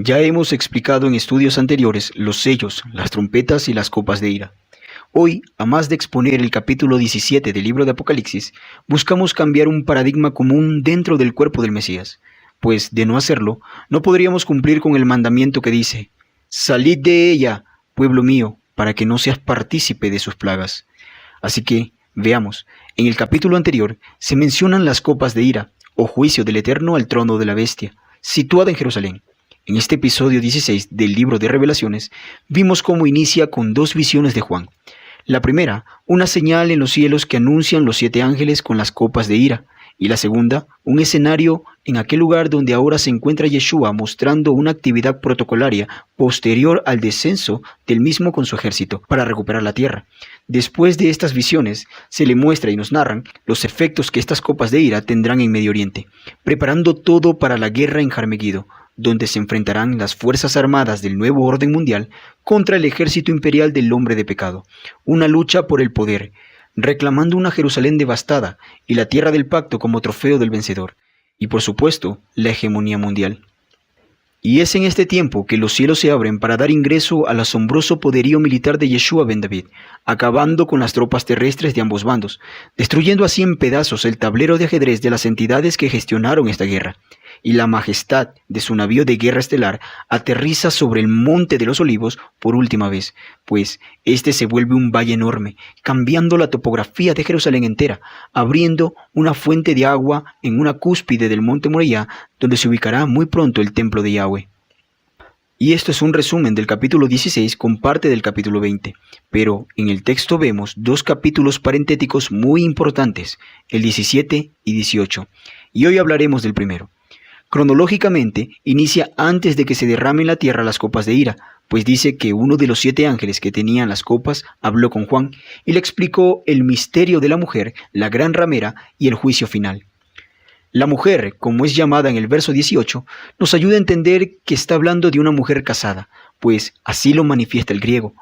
Ya hemos explicado en estudios anteriores los sellos, las trompetas y las copas de ira. Hoy, a más de exponer el capítulo 17 del libro de Apocalipsis, buscamos cambiar un paradigma común dentro del cuerpo del Mesías, pues de no hacerlo, no podríamos cumplir con el mandamiento que dice: «Salid de ella, pueblo mío, para que no seas partícipe de sus plagas». Así que, veamos, en el capítulo anterior se mencionan las copas de ira, o juicio del Eterno al trono de la bestia, situada en Jerusalén. En este episodio 16 del libro de Revelaciones, vimos cómo inicia con dos visiones de Juan. La primera, una señal en los cielos que anuncian los 7 ángeles con las copas de ira, y la segunda, un escenario en aquel lugar donde ahora se encuentra Yeshua mostrando una actividad protocolaria posterior al descenso del mismo con su ejército para recuperar la tierra. Después de estas visiones, se le muestra y nos narran los efectos que estas copas de ira tendrán en Medio Oriente, preparando todo para la guerra en Harmegido, donde se enfrentarán las fuerzas armadas del nuevo orden mundial contra el ejército imperial del hombre de pecado, una lucha por el poder, reclamando una Jerusalén devastada y la tierra del pacto como trofeo del vencedor, y por supuesto, la hegemonía mundial. Y es en este tiempo que los cielos se abren para dar ingreso al asombroso poderío militar de Yeshua ben David, acabando con las tropas terrestres de ambos bandos, destruyendo así en pedazos el tablero de ajedrez de las entidades que gestionaron esta guerra. Y la majestad de su navío de guerra estelar aterriza sobre el Monte de los Olivos por última vez, pues este se vuelve un valle enorme, cambiando la topografía de Jerusalén entera, abriendo una fuente de agua en una cúspide del Monte Moriah, donde se ubicará muy pronto el templo de Yahweh. Y esto es un resumen del capítulo 16 con parte del capítulo 20, pero en el texto vemos dos capítulos parentéticos muy importantes, el 17 y 18, y hoy hablaremos del primero. Cronológicamente, inicia antes de que se derramen en la tierra las copas de ira, pues dice que uno de los 7 ángeles que tenían las copas habló con Juan y le explicó el misterio de la mujer, la gran ramera y el juicio final. La mujer, como es llamada en el verso 18, nos ayuda a entender que está hablando de una mujer casada, pues así lo manifiesta el griego.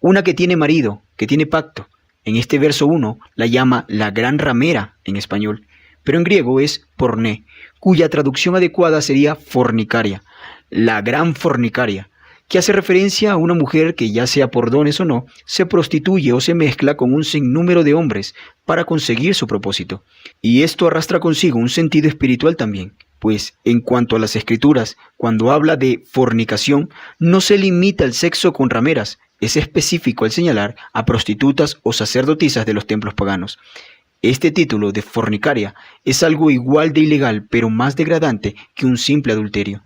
Una que tiene marido, que tiene pacto. En este verso 1 la llama la gran ramera en español, pero en griego es porné, cuya traducción adecuada sería fornicaria, la gran fornicaria, que hace referencia a una mujer que, ya sea por dones o no, se prostituye o se mezcla con un sinnúmero de hombres para conseguir su propósito. Y esto arrastra consigo un sentido espiritual también, pues en cuanto a las escrituras, cuando habla de fornicación, no se limita al sexo con rameras, es específico al señalar a prostitutas o sacerdotisas de los templos paganos. Este título de fornicaria es algo igual de ilegal, pero más degradante que un simple adulterio.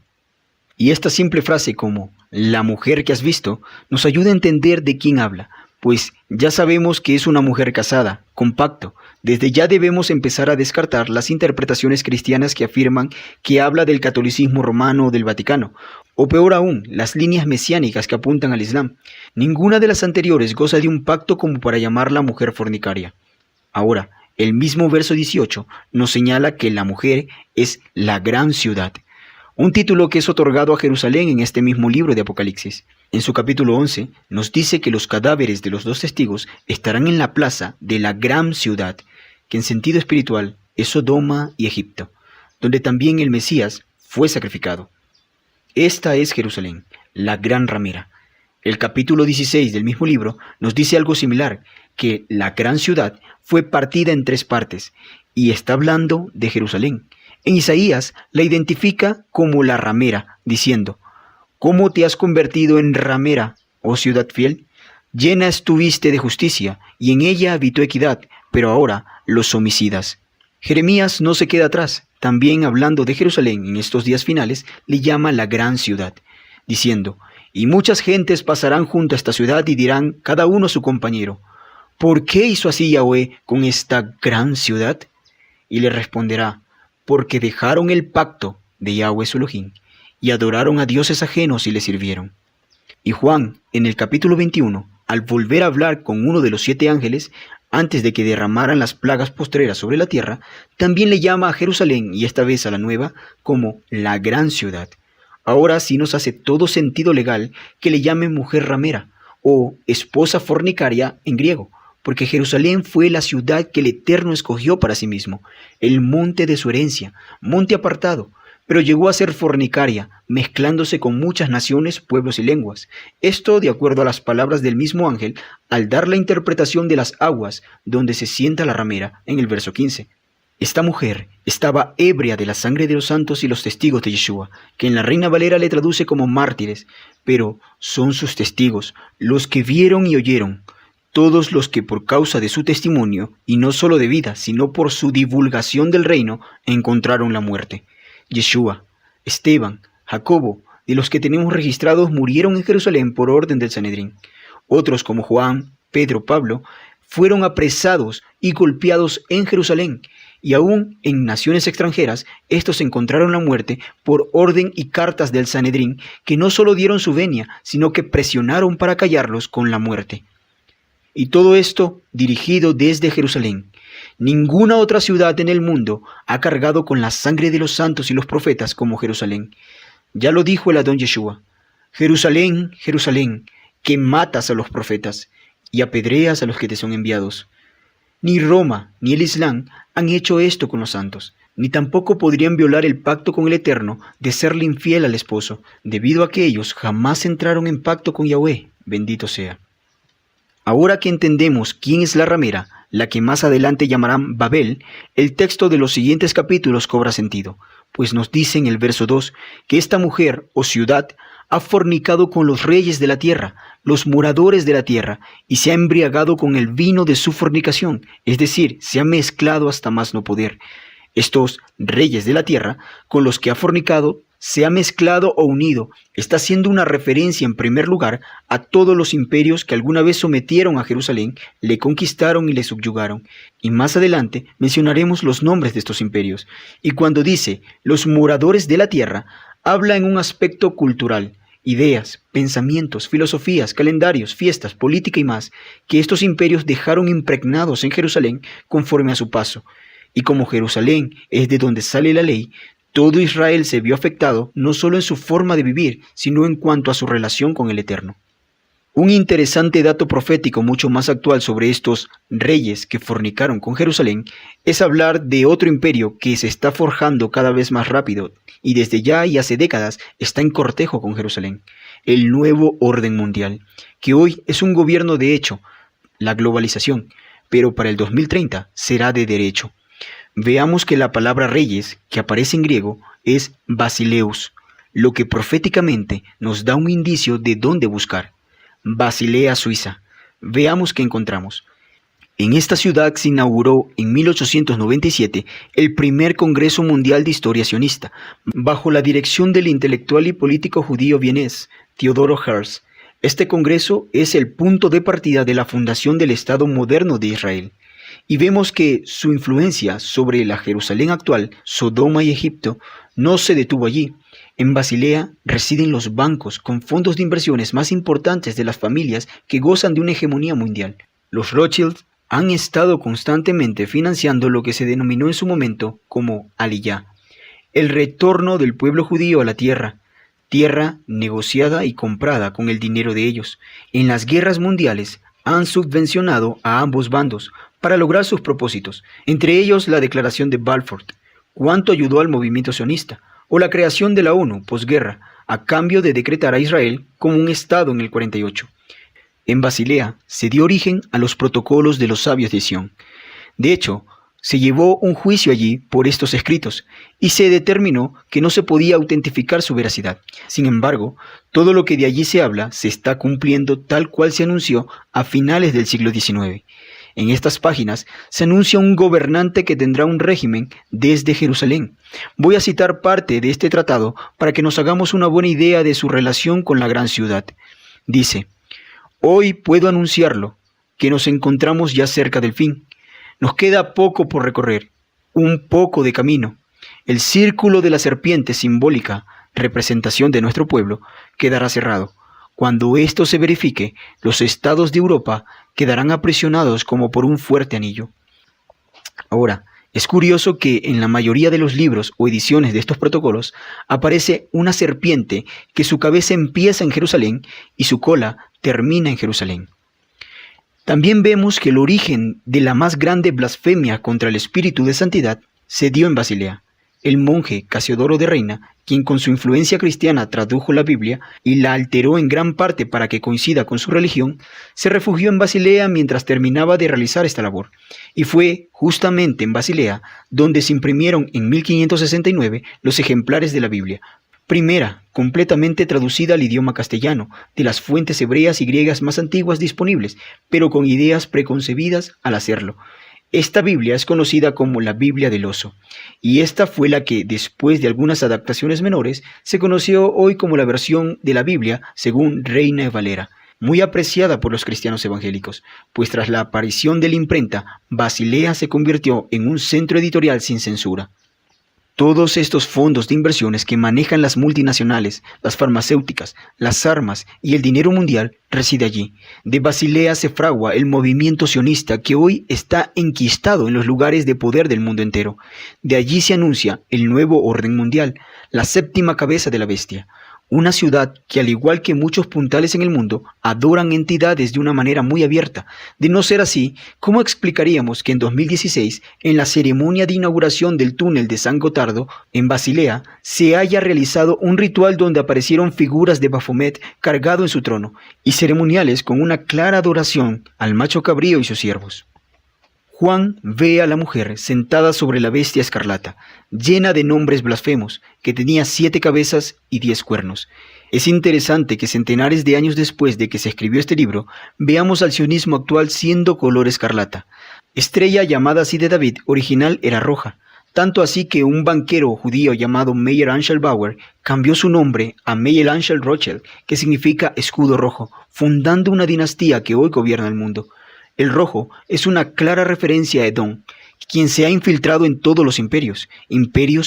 Y esta simple frase como «la mujer que has visto» nos ayuda a entender de quién habla, pues ya sabemos que es una mujer casada, con pacto. Desde ya debemos empezar a descartar las interpretaciones cristianas que afirman que habla del catolicismo romano o del Vaticano, o peor aún, las líneas mesiánicas que apuntan al Islam. Ninguna de las anteriores goza de un pacto como para llamarla mujer fornicaria. Ahora, el mismo verso 18 nos señala que la mujer es la gran ciudad, un título que es otorgado a Jerusalén en este mismo libro de Apocalipsis. En su capítulo 11 nos dice que los cadáveres de los 2 testigos estarán en la plaza de la gran ciudad, que en sentido espiritual es Sodoma y Egipto, donde también el Mesías fue sacrificado. Esta es Jerusalén, la gran ramera. El capítulo 16 del mismo libro nos dice algo similar, que la gran ciudad fue partida en 3 partes, y está hablando de Jerusalén. En Isaías la identifica como la ramera, diciendo: «¿Cómo te has convertido en ramera, oh ciudad fiel? Llena estuviste de justicia, y en ella habitó equidad, pero ahora los homicidas». Jeremías no se queda atrás, también hablando de Jerusalén en estos días finales, le llama la gran ciudad, diciendo: «Y muchas gentes pasarán junto a esta ciudad y dirán cada uno a su compañero: ¿por qué hizo así Yahweh con esta gran ciudad?». Y le responderá: «Porque dejaron el pacto de Yahweh su Elohim y adoraron a dioses ajenos y le sirvieron». Y Juan, en el capítulo 21, al volver a hablar con uno de los 7 ángeles, antes de que derramaran las plagas postreras sobre la tierra, también le llama a Jerusalén, y esta vez a la nueva, como la gran ciudad. Ahora sí nos hace todo sentido legal que le llamen mujer ramera, o esposa fornicaria en griego, porque Jerusalén fue la ciudad que el Eterno escogió para sí mismo, el monte de su herencia, monte apartado, pero llegó a ser fornicaria, mezclándose con muchas naciones, pueblos y lenguas. Esto de acuerdo a las palabras del mismo ángel al dar la interpretación de las aguas donde se sienta la ramera en el verso 15. Esta mujer estaba ebria de la sangre de los santos y los testigos de Yeshua, que en la Reina Valera le traduce como mártires, pero son sus testigos, los que vieron y oyeron, todos los que por causa de su testimonio, y no solo de vida, sino por su divulgación del reino, encontraron la muerte. Yeshua, Esteban, Jacobo, de los que tenemos registrados, murieron en Jerusalén por orden del Sanedrín. Otros como Juan, Pedro, Pablo, fueron apresados y golpeados en Jerusalén, y aún en naciones extranjeras, estos encontraron la muerte por orden y cartas del Sanedrín, que no solo dieron su venia, sino que presionaron para callarlos con la muerte. Y todo esto dirigido desde Jerusalén. Ninguna otra ciudad en el mundo ha cargado con la sangre de los santos y los profetas como Jerusalén. Ya lo dijo el Adón Yeshua: Jerusalén, Jerusalén, que matas a los profetas y apedreas a los que te son enviados. Ni Roma ni el Islam han hecho esto con los santos, ni tampoco podrían violar el pacto con el Eterno de serle infiel al esposo, debido a que ellos jamás entraron en pacto con Yahweh, bendito sea. Ahora que entendemos quién es la ramera, la que más adelante llamarán Babel, el texto de los siguientes capítulos cobra sentido, pues nos dice en el verso 2 que esta mujer o ciudad ha fornicado con los reyes de la tierra, los moradores de la tierra, y se ha embriagado con el vino de su fornicación, es decir, se ha mezclado hasta más no poder. Estos reyes de la tierra, con los que ha fornicado, se ha mezclado o unido, está haciendo una referencia en primer lugar a todos los imperios que alguna vez sometieron a Jerusalén, le conquistaron y le subyugaron. Y más adelante mencionaremos los nombres de estos imperios. Y cuando dice los moradores de la tierra, habla en un aspecto cultural, ideas, pensamientos, filosofías, calendarios, fiestas, política y más, que estos imperios dejaron impregnados en Jerusalén conforme a su paso. Y como Jerusalén es de donde sale la ley, todo Israel se vio afectado no solo en su forma de vivir, sino en cuanto a su relación con el Eterno. Un interesante dato profético mucho más actual sobre estos reyes que fornicaron con Jerusalén es hablar de otro imperio que se está forjando cada vez más rápido y desde ya y hace décadas está en cortejo con Jerusalén, el nuevo orden mundial, que hoy es un gobierno de hecho, la globalización, pero para el 2030 será de derecho. Veamos que la palabra reyes, que aparece en griego, es basileus, lo que proféticamente nos da un indicio de dónde buscar. Basilea, Suiza. Veamos qué encontramos. En esta ciudad se inauguró en 1897 el primer Congreso Mundial de Historia Sionista, bajo la dirección del intelectual y político judío vienés, Teodoro Herzl. Este congreso es el punto de partida de la fundación del Estado moderno de Israel. Y vemos que su influencia sobre la Jerusalén actual, Sodoma y Egipto, no se detuvo allí. En Basilea residen los bancos con fondos de inversiones más importantes de las familias que gozan de una hegemonía mundial. Los Rothschild han estado constantemente financiando lo que se denominó en su momento como Aliyá, el retorno del pueblo judío a la tierra negociada y comprada con el dinero de ellos. En las guerras mundiales han subvencionado a ambos bandos para lograr sus propósitos, entre ellos la declaración de Balfour, cuánto ayudó al movimiento sionista, o la creación de la ONU posguerra, a cambio de decretar a Israel como un Estado en el 48. En Basilea se dio origen a los protocolos de los sabios de Sión. De hecho, se llevó un juicio allí por estos escritos y se determinó que no se podía autentificar su veracidad. Sin embargo, todo lo que de allí se habla se está cumpliendo tal cual se anunció a finales del siglo XIX. En estas páginas se anuncia un gobernante que tendrá un régimen desde Jerusalén. Voy a citar parte de este tratado para que nos hagamos una buena idea de su relación con la gran ciudad. Dice: hoy puedo anunciarlo, que nos encontramos ya cerca del fin. Nos queda poco por recorrer, un poco de camino. El círculo de la serpiente simbólica, representación de nuestro pueblo, quedará cerrado. Cuando esto se verifique, los estados de Europa quedarán aprisionados como por un fuerte anillo. Ahora, es curioso que en la mayoría de los libros o ediciones de estos protocolos aparece una serpiente que su cabeza empieza en Jerusalén y su cola termina en Jerusalén. También vemos que el origen de la más grande blasfemia contra el espíritu de santidad se dio en Basilea. El monje Casiodoro de Reina, quien con su influencia cristiana tradujo la Biblia y la alteró en gran parte para que coincida con su religión, se refugió en Basilea mientras terminaba de realizar esta labor. Y fue justamente en Basilea donde se imprimieron en 1569 los ejemplares de la Biblia, primera completamente traducida al idioma castellano, de las fuentes hebreas y griegas más antiguas disponibles, pero con ideas preconcebidas al hacerlo. Esta Biblia es conocida como la Biblia del Oso, y esta fue la que, después de algunas adaptaciones menores, se conoció hoy como la versión de la Biblia según Reina Valera, muy apreciada por los cristianos evangélicos, pues tras la aparición de la imprenta, Basilea se convirtió en un centro editorial sin censura. Todos estos fondos de inversiones que manejan las multinacionales, las farmacéuticas, las armas y el dinero mundial reside allí. De Basilea se fragua el movimiento sionista que hoy está enquistado en los lugares de poder del mundo entero. De allí se anuncia el nuevo orden mundial, la séptima cabeza de la bestia. Una ciudad que, al igual que muchos puntales en el mundo, adoran entidades de una manera muy abierta. De no ser así, ¿cómo explicaríamos que en 2016, en la ceremonia de inauguración del túnel de San Gotardo, en Basilea, se haya realizado un ritual donde aparecieron figuras de Baphomet cargado en su trono, y ceremoniales con una clara adoración al macho cabrío y sus siervos? Juan ve a la mujer sentada sobre la bestia escarlata, llena de nombres blasfemos, que tenía 7 cabezas y 10 cuernos. Es interesante que centenares de años después de que se escribió este libro, veamos al sionismo actual siendo color escarlata. Estrella llamada así de David original era roja, tanto así que un banquero judío llamado Meyer Angel Bauer cambió su nombre a Meyer Angel Rothschild, que significa escudo rojo, fundando una dinastía que hoy gobierna el mundo. El rojo es una clara referencia a Edom, quien se ha infiltrado en todos los imperios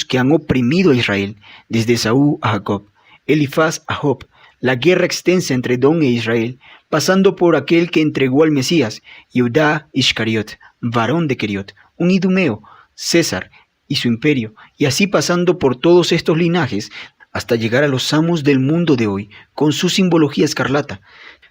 que han oprimido a Israel, desde Esaú a Jacob, Elifaz a Job, la guerra extensa entre Edom e Israel, pasando por aquel que entregó al Mesías, Yehudá Iscariot, varón de Queriot, un idumeo, César y su imperio, y así pasando por todos estos linajes, hasta llegar a los amos del mundo de hoy, con su simbología escarlata.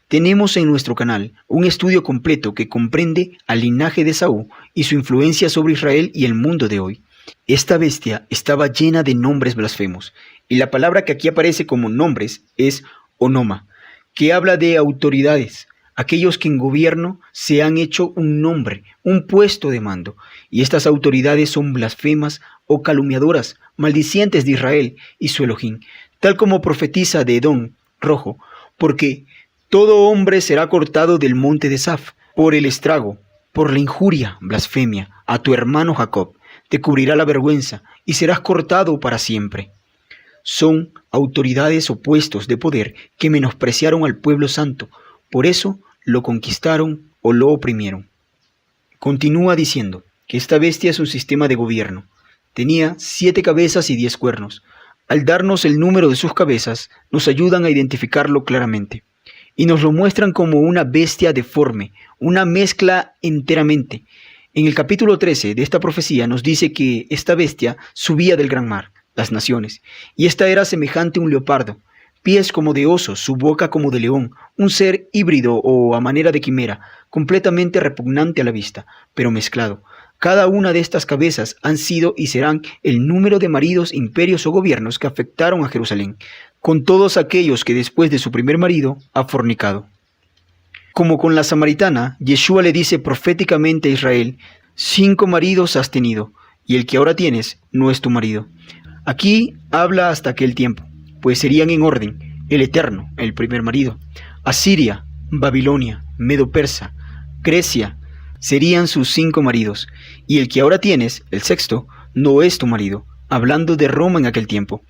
Tenemos en nuestro canal un estudio completo que comprende al linaje de Esaú y su influencia sobre Israel y el mundo de hoy. Esta bestia estaba llena de nombres blasfemos, y la palabra que aquí aparece como nombres es onoma, que habla de autoridades, aquellos que en gobierno se han hecho un nombre, un puesto de mando, y estas autoridades son blasfemas o calumniadoras, maldicientes de Israel y su Elohim, tal como profetiza de Edom, rojo, porque todo hombre será cortado del monte de Saf, por el estrago, por la injuria, blasfemia, a tu hermano Jacob, te cubrirá la vergüenza, y serás cortado para siempre. Son autoridades o puestos de poder que menospreciaron al pueblo santo, por eso lo conquistaron o lo oprimieron. Continúa diciendo que esta bestia es un sistema de gobierno. Tenía 7 cabezas y 10 cuernos. Al darnos el número de sus cabezas, nos ayudan a identificarlo claramente. Y nos lo muestran como una bestia deforme, una mezcla enteramente. En el capítulo 13 de esta profecía nos dice que esta bestia subía del gran mar, las naciones, y esta era semejante a un leopardo, pies como de oso, su boca como de león, un ser híbrido o a manera de quimera, completamente repugnante a la vista, pero mezclado. Cada una de estas cabezas han sido y serán el número de maridos, imperios o gobiernos que afectaron a Jerusalén, con todos aquellos que después de su primer marido ha fornicado. Como con la samaritana, Yeshua le dice proféticamente a Israel: 5 maridos has tenido, y el que ahora tienes no es tu marido. Aquí habla hasta aquel tiempo, pues serían en orden: el Eterno, el primer marido; Asiria, Babilonia, Medo-Persa, Grecia, serían sus 5 maridos, y el que ahora tienes, el sexto, no es tu marido, hablando de Roma en aquel tiempo.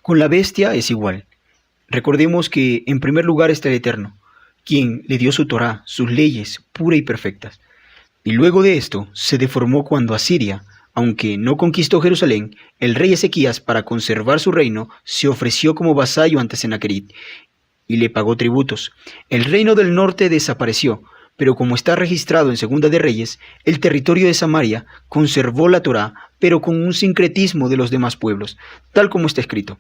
Con la bestia es igual. Recordemos que en primer lugar está el Eterno, quien le dio su Torá, sus leyes puras y perfectas. Y luego de esto se deformó cuando Asiria, aunque no conquistó Jerusalén, el rey Ezequías, para conservar su reino, se ofreció como vasallo ante Sennacherib y le pagó tributos. El reino del norte desapareció, pero como está registrado en Segunda de Reyes, el territorio de Samaria conservó la Torá, pero con un sincretismo de los demás pueblos, tal como está escrito: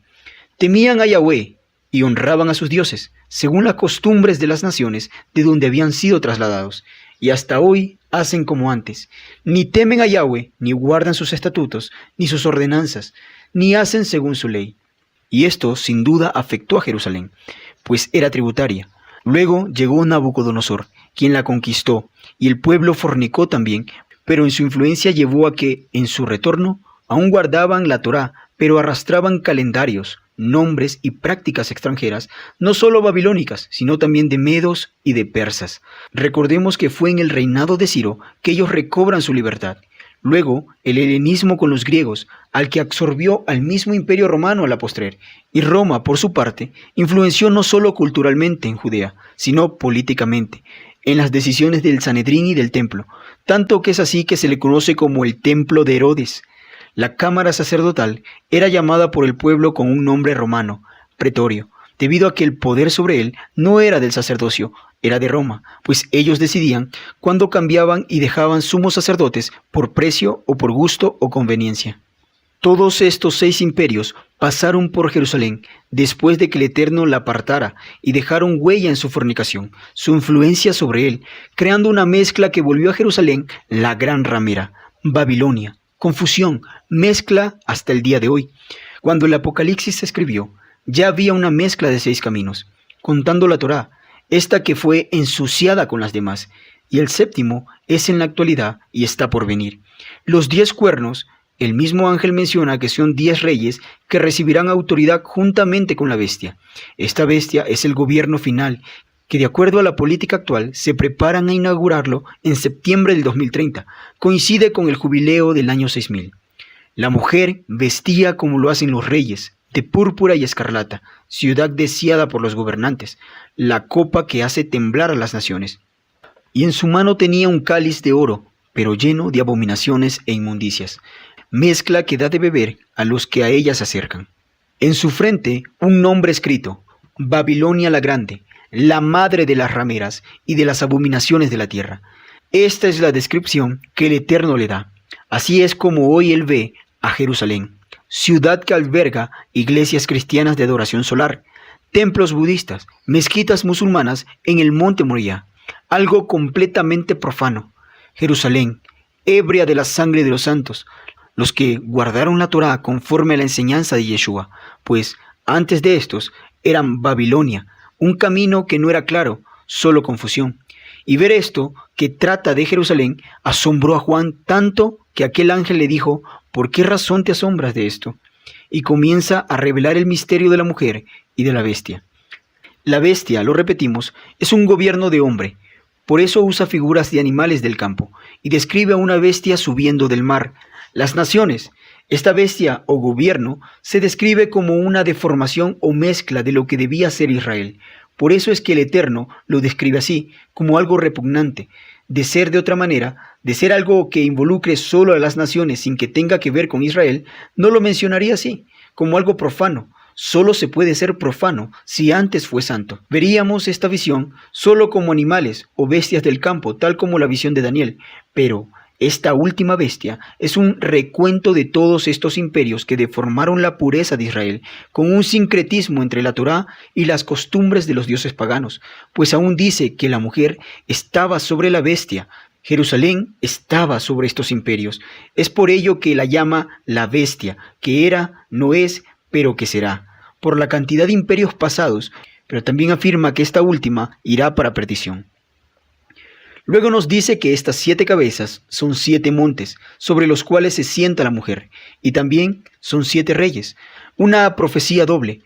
temían a Yahweh y honraban a sus dioses, según las costumbres de las naciones de donde habían sido trasladados. y hasta hoy hacen como antes. Ni temen a Yahweh, ni guardan sus estatutos, ni sus ordenanzas, ni hacen según su ley. Y esto sin duda afectó a Jerusalén, pues era tributaria. Luego llegó Nabucodonosor, quien la conquistó, y el pueblo fornicó también, pero en su influencia llevó a que, en su retorno, aún guardaban la Torá, pero arrastraban calendarios, nombres y prácticas extranjeras, no solo babilónicas, sino también de medos y de persas. Recordemos que fue en el reinado de Ciro que ellos recobran su libertad. Luego, el helenismo con los griegos, al que absorbió al mismo imperio romano a la postrer, y Roma, por su parte, influenció no solo culturalmente en Judea, sino políticamente, en las decisiones del Sanedrín y del templo, tanto que es así que se le conoce como el templo de Herodes. La cámara sacerdotal era llamada por el pueblo con un nombre romano, pretorio, debido a que el poder sobre él no era del sacerdocio, era de Roma, pues ellos decidían cuándo cambiaban y dejaban sumos sacerdotes por precio o por gusto o conveniencia. Todos estos 6 imperios pasaron por Jerusalén después de que el Eterno la apartara y dejaron huella en su fornicación, su influencia sobre él, creando una mezcla que volvió a Jerusalén la gran ramera, Babilonia. Confusión, mezcla hasta el día de hoy. Cuando el Apocalipsis se escribió, ya había una mezcla de 6 caminos, contando la Torá, esta que fue ensuciada con las demás, y el 7º es en la actualidad y está por venir. Los 10 cuernos, el mismo ángel menciona que son 10 reyes que recibirán autoridad juntamente con la bestia. Esta bestia es el gobierno final, que de acuerdo a la política actual se preparan a inaugurarlo en septiembre del 2030, coincide con el jubileo del año 6000. La mujer vestía como lo hacen los reyes, de púrpura y escarlata, ciudad deseada por los gobernantes, la copa que hace temblar a las naciones. Y en su mano tenía un cáliz de oro, pero lleno de abominaciones e inmundicias, mezcla que da de beber a los que a ella se acercan. En su frente un nombre escrito, Babilonia la Grande, la madre de las rameras y de las abominaciones de la tierra. Esta es la descripción que el Eterno le da. Así es como hoy él ve a Jerusalén, ciudad que alberga iglesias cristianas de adoración solar, templos budistas, mezquitas musulmanas en el monte Moriah, algo completamente profano. Jerusalén, ebria de la sangre de los santos, los que guardaron la Torá conforme a la enseñanza de Yeshua, pues antes de estos eran Babilonia, un camino que no era claro, solo confusión. Y ver esto, que trata de Jerusalén, asombró a Juan tanto que aquel ángel le dijo, ¿por qué razón te asombras de esto? Y comienza a revelar el misterio de la mujer y de la bestia. La bestia, lo repetimos, es un gobierno de hombre. Por eso usa figuras de animales del campo y describe a una bestia subiendo del mar. Las naciones, esta bestia o gobierno se describe como una deformación o mezcla de lo que debía ser Israel. Por eso es que el Eterno lo describe así, como algo repugnante, de ser de otra manera, de ser algo que involucre solo a las naciones sin que tenga que ver con Israel, no lo mencionaría así, como algo profano. Solo se puede ser profano si antes fue santo. Veríamos esta visión solo como animales o bestias del campo, tal como la visión de Daniel, pero esta última bestia es un recuento de todos estos imperios que deformaron la pureza de Israel, con un sincretismo entre la Torá y las costumbres de los dioses paganos, pues aún dice que la mujer estaba sobre la bestia. Jerusalén estaba sobre estos imperios. Es por ello que la llama la bestia, que era, no es, pero que será, por la cantidad de imperios pasados, pero también afirma que esta última irá para perdición. Luego nos dice que estas 7 cabezas son 7 montes, sobre los cuales se sienta la mujer, y también son 7 reyes, una profecía doble.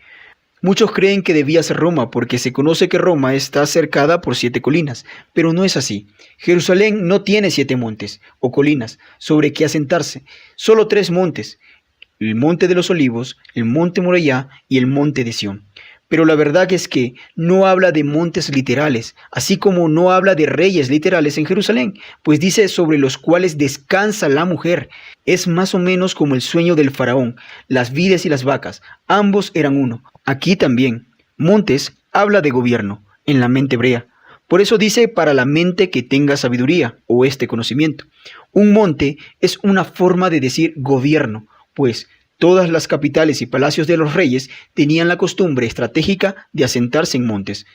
Muchos creen que debía ser Roma, porque se conoce que Roma está cercada por 7 colinas, pero no es así. Jerusalén no tiene 7 montes, o colinas, sobre que asentarse, solo 3 montes, el monte de los olivos, el monte Moriah y el monte de Sión. Pero la verdad es que no habla de montes literales, así como no habla de reyes literales en Jerusalén, pues dice sobre los cuales descansa la mujer. Es más o menos como el sueño del faraón, las vides y las vacas, ambos eran uno. Aquí también, montes habla de gobierno, en la mente hebrea. Por eso dice para la mente que tenga sabiduría, o este conocimiento. Un monte es una forma de decir gobierno, pues todas las capitales y palacios de los reyes tenían la costumbre estratégica de asentarse en montes.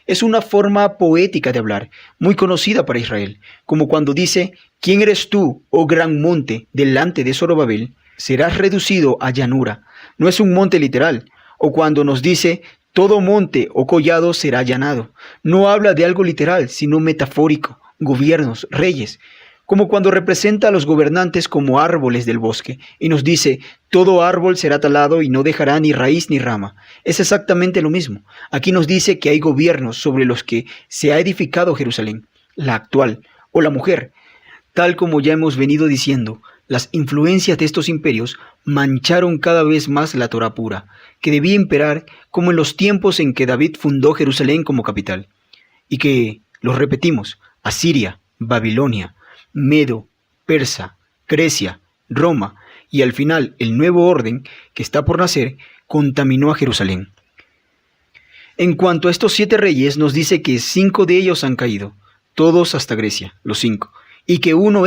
Es una forma poética de hablar, muy conocida para Israel, como cuando dice: ¿Quién eres tú, oh gran monte, delante de Zorobabel? Serás reducido a llanura. No es un monte literal. O cuando nos dice: todo monte o collado será allanado. No habla de algo literal, sino metafórico, gobiernos, reyes. Como cuando representa a los gobernantes como árboles del bosque y nos dice: todo árbol será talado y no dejará ni raíz ni rama. Es exactamente lo mismo. Aquí nos dice que hay gobiernos sobre los que se ha edificado Jerusalén, la actual, o la mujer. Tal como ya hemos venido diciendo, las influencias de estos imperios mancharon cada vez más la Torá pura, que debía imperar como en los tiempos en que David fundó Jerusalén como capital. Y que, lo repetimos, Asiria, Babilonia, Medo, Persa, Grecia, Roma y al final el nuevo orden que está por nacer contaminó a Jerusalén. En cuanto a estos 7 reyes, nos dice que 5 de ellos han caído, todos hasta Grecia, los 5, y que uno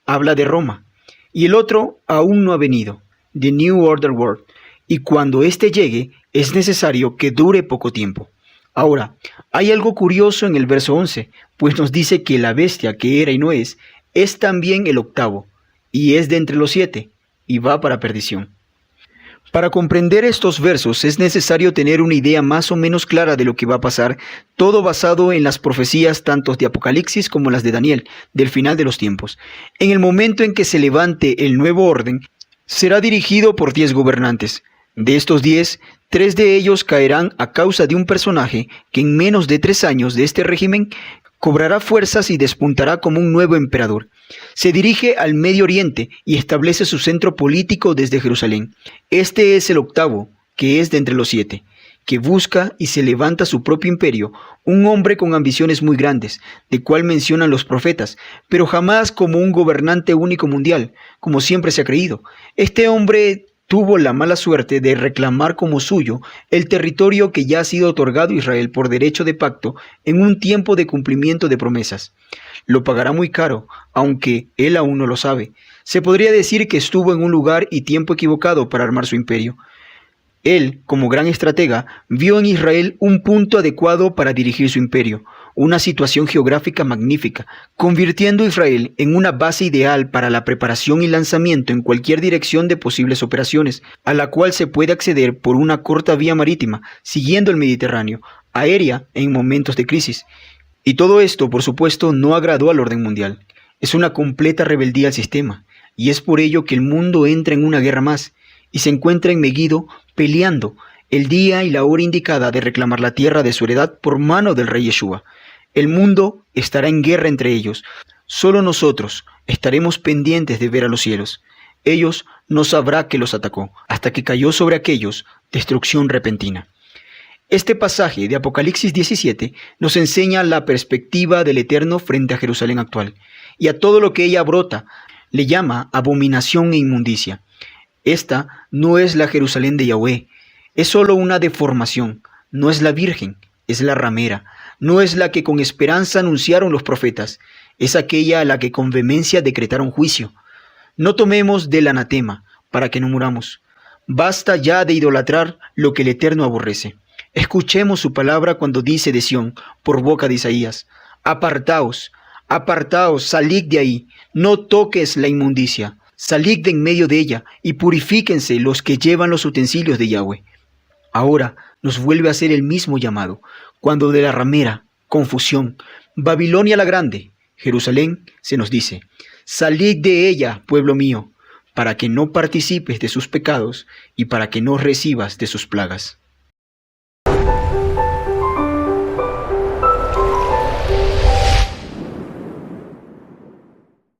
habla de Roma, y el otro aún no ha venido, The New Order World, y cuando éste llegue es necesario que dure poco tiempo. Ahora, hay algo curioso en el verso 11, pues nos dice que la bestia que era y no es también el 8º, y es de entre los 7, y va para perdición. Para comprender estos versos es necesario tener una idea más o menos clara de lo que va a pasar, todo basado en las profecías tanto de Apocalipsis como las de Daniel, del final de los tiempos. En el momento en que se levante el nuevo orden, será dirigido por 10 gobernantes. De estos 10, 3 de ellos caerán a causa de un personaje que en menos de 3 años de este régimen cobrará fuerzas y despuntará como un nuevo emperador. Se dirige al Medio Oriente y establece su centro político desde Jerusalén. Este es el 8º, que es de entre los 7, que busca y se levanta su propio imperio, un hombre con ambiciones muy grandes, de cual mencionan los profetas, pero jamás como un gobernante único mundial, como siempre se ha creído. Este hombre tuvo la mala suerte de reclamar como suyo el territorio que ya ha sido otorgado a Israel por derecho de pacto en un tiempo de cumplimiento de promesas. Lo pagará muy caro, aunque él aún no lo sabe. Se podría decir que estuvo en un lugar y tiempo equivocado para armar su imperio. Él, como gran estratega, vio en Israel un punto adecuado para dirigir su imperio, una situación geográfica magnífica, convirtiendo a Israel en una base ideal para la preparación y lanzamiento en cualquier dirección de posibles operaciones, a la cual se puede acceder por una corta vía marítima, siguiendo el Mediterráneo, aérea en momentos de crisis. Y todo esto, por supuesto, no agradó al orden mundial. Es una completa rebeldía al sistema, y es por ello que el mundo entra en una guerra más, y se encuentra en Megido peleando el día y la hora indicada de reclamar la tierra de su heredad por mano del rey Yeshua. El mundo estará en guerra entre ellos. Solo nosotros estaremos pendientes de ver a los cielos. Ellos no sabrán que los atacó, hasta que cayó sobre aquellos destrucción repentina. Este pasaje de Apocalipsis 17 nos enseña la perspectiva del Eterno frente a Jerusalén actual, y a todo lo que ella brota, le llama abominación e inmundicia. Esta no es la Jerusalén de Yahweh, es solo una deformación, no es la virgen, es la ramera, no es la que con esperanza anunciaron los profetas, es aquella a la que con vehemencia decretaron juicio. No tomemos del anatema, para que no muramos. Basta ya de idolatrar lo que el Eterno aborrece. Escuchemos su palabra cuando dice de Sión, por boca de Isaías: apartaos, apartaos, salid de ahí, no toques la inmundicia. Salid de en medio de ella y purifíquense los que llevan los utensilios de Yahweh. Ahora nos vuelve a hacer el mismo llamado, cuando de la ramera, confusión, Babilonia la grande, Jerusalén, se nos dice: salid de ella, pueblo mío, para que no participes de sus pecados y para que no recibas de sus plagas.